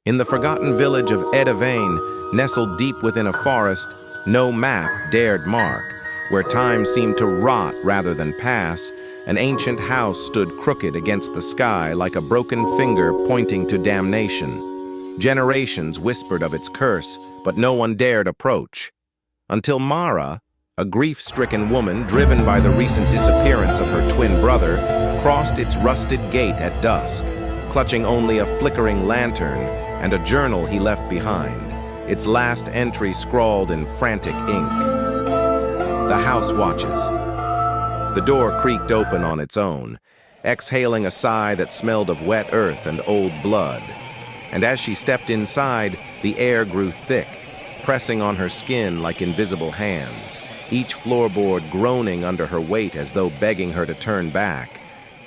In the forgotten village of Edavane, nestled deep within a forest, no map dared mark, where time seemed to rot rather than pass, an ancient house stood crooked against the sky like a broken finger pointing to damnation. Generations whispered of its curse, but no one dared approach. Until Mara, a grief-stricken woman driven by the recent disappearance of her twin brother, crossed its rusted gate at dusk, clutching only a flickering lantern and a journal he left behind, its last entry scrawled in frantic ink. The house watches. The door creaked open on its own, exhaling a sigh that smelled of wet earth and old blood. And as she stepped inside, the air grew thick, pressing on her skin like invisible hands, each floorboard groaning under her weight as though begging her to turn back.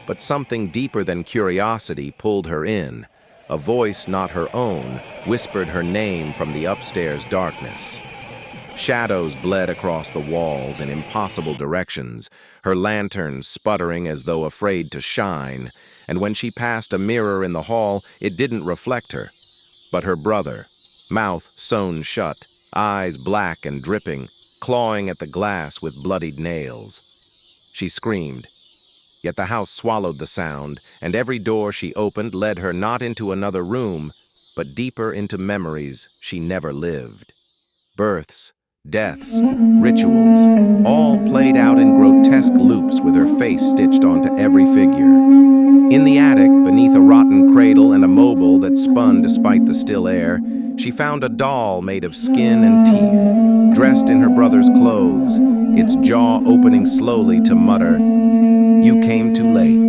But something deeper than curiosity pulled her in. A voice not her own whispered her name from the upstairs darkness. Shadows bled across the walls in impossible directions, her lantern sputtering as though afraid to shine, and when she passed a mirror in the hall, it didn't reflect her, but her brother, mouth sewn shut, eyes black and dripping, clawing at the glass with bloodied nails. She screamed. Yet the house swallowed the sound, and every door she opened led her not into another room, but deeper into memories she never lived. Births, deaths, rituals, all played out in grotesque loops with her face stitched onto every figure. In the attic, beneath a rotten cradle and a mobile that spun despite the still air, she found a doll made of skin and teeth, dressed in her brother's clothes, its jaw opening slowly to mutter, "You came too late."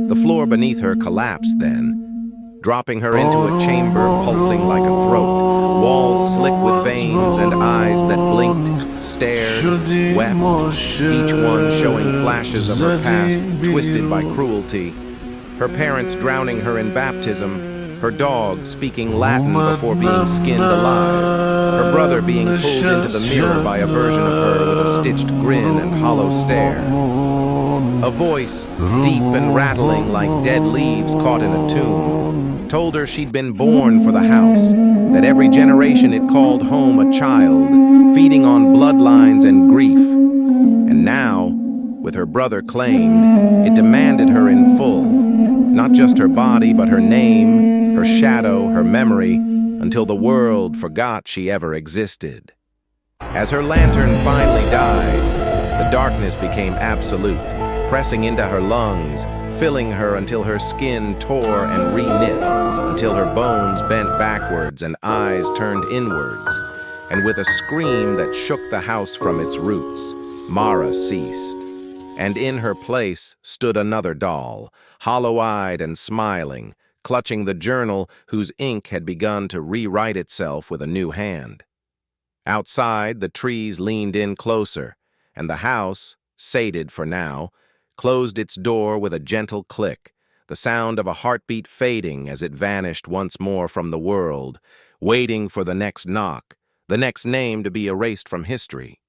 The floor beneath her collapsed then, dropping her into a chamber pulsing like a throat, walls slick with veins and eyes that blinked, stared, wept, each one showing flashes of her past twisted by cruelty. Her parents drowning her in baptism, her dog speaking Latin before being skinned alive, her brother being pulled into the mirror by a version of her with a stitched grin and hollow stare. A voice, deep and rattling like dead leaves caught in a tomb, told her she'd been born for the house, that every generation it called home a child, feeding on bloodlines and grief. And now, with her brother claimed, it demanded her in full, not just her body but her name, her shadow, her memory, until the world forgot she ever existed. As her lantern finally died, the darkness became absolute, pressing into her lungs, filling her until her skin tore and re-knit, until her bones bent backwards and eyes turned inwards. And with a scream that shook the house from its roots, Mara ceased. And in her place stood another doll, hollow-eyed and smiling, clutching the journal whose ink had begun to rewrite itself with a new hand. Outside, the trees leaned in closer, and the house, sated for now, closed its door with a gentle click, the sound of a heartbeat fading as it vanished once more from the world, waiting for the next knock, the next name to be erased from history.